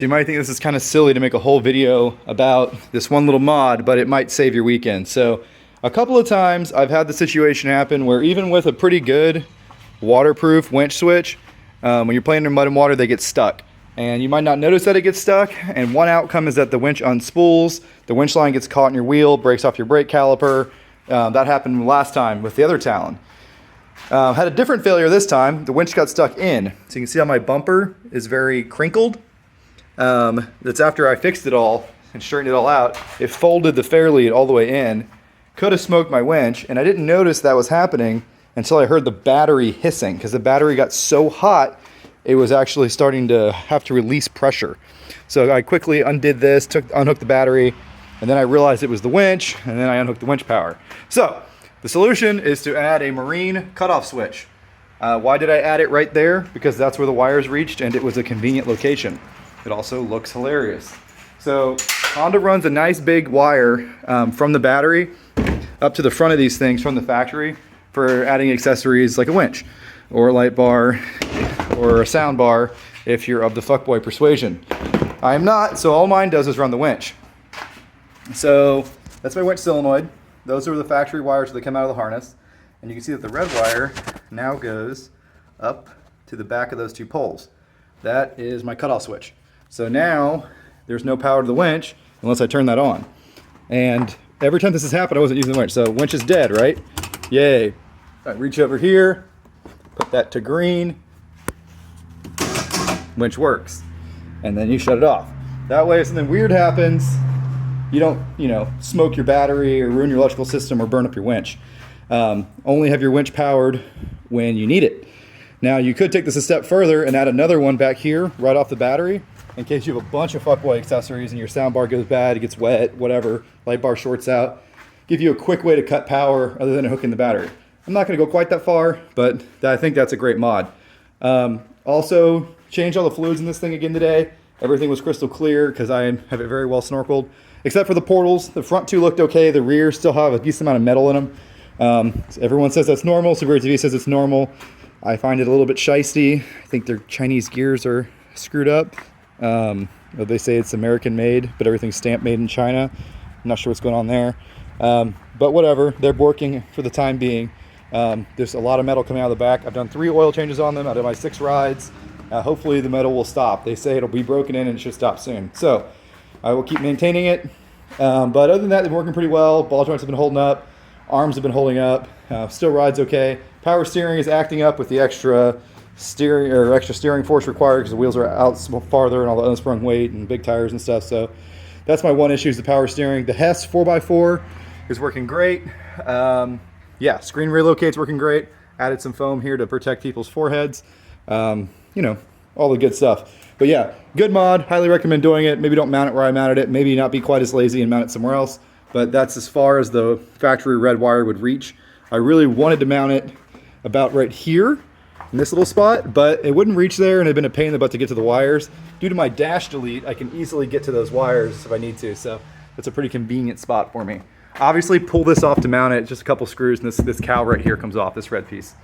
You might think this is kind of silly to make a whole video about this one little mod, but it might save your weekend. So a couple of times I've had the situation happen where even with a pretty good waterproof winch switch, when you're playing in mud and water, they get stuck. And you might not notice that it gets stuck, and one outcome is that the winch unspools, the winch line gets caught in your wheel, breaks off your brake caliper. That happened last time with the other Talon. Had a different failure this time. The winch got stuck in. So you can see how my bumper is very crinkled. That's after I fixed it all and straightened it all out. It folded the fairlead all the way in. Could have smoked my winch, and I didn't notice that was happening until I heard the battery hissing, because the battery got so hot it was actually starting to have to release pressure. So I quickly undid this, unhooked the battery, and then I realized it was the winch, and then I unhooked the winch power. So the solution is to add a marine cutoff switch. Why did I add it right there? Because that's where the wires reached, and it was a convenient location. It also looks hilarious. So Honda runs a nice big wire from the battery up to the front of these things from the factory for adding accessories like a winch or a light bar or a sound bar if you're of the fuckboy persuasion. I am not, so all mine does is run the winch. So that's my winch solenoid. Those are the factory wires that come out of the harness. And you can see that the red wire now goes up to the back of those two poles. That is my cutoff switch. So now there's no power to the winch unless I turn that on. And every time this has happened, I wasn't using the winch. So winch is dead, right? Yay. I reach over here, put that to green, winch works. And then you shut it off. That way if something weird happens, you don't, smoke your battery or ruin your electrical system or burn up your winch. Only have your winch powered when you need it. Now you could take this a step further and add another one back here right off the battery in case you have a bunch of fuckboy accessories and your sound bar goes bad, it gets wet, whatever, light bar shorts out. Give you a quick way to cut power other than hooking the battery. I'm not going to go quite that far, but I think that's a great mod. Also, changed all the fluids in this thing again today. Everything was crystal clear because I have it very well snorkeled. Except for the portals. The front two looked okay. The rear still have a decent amount of metal in them. Everyone says that's normal. Superior TV says it's normal. I find it a little bit shisty. I think their Chinese gears are screwed up. They say it's American made, but everything's stamped made in China. I'm not sure what's going on there. But whatever, they're working for the time being. There's a lot of metal coming out of the back. I've done 3 oil changes on them out of my 6 rides. Hopefully the metal will stop. They say it'll be broken in and it should stop soon. So I will keep maintaining it. But other than that, they've been working pretty well. Ball joints have been holding up. Arms have been holding up. Still rides okay. Power steering is acting up with the extra steering force required because the wheels are out farther and all the unsprung weight and big tires and stuff. So that's my one issue is the power steering. The Hess 4x4 is working great. Yeah, screen relocate's working great. Added some foam here to protect people's foreheads. All the good stuff. But yeah, good mod. Highly recommend doing it. Maybe don't mount it where I mounted it. Maybe not be quite as lazy and mount it somewhere else. But that's as far as the factory red wire would reach. I really wanted to mount it about right here in this little spot, but it wouldn't reach there and it'd been a pain in the butt to get to the wires. Due to my dash delete, I can easily get to those wires if I need to. So that's a pretty convenient spot for me. Obviously pull this off to mount it, just a couple screws, and this cowl right here comes off, this red piece.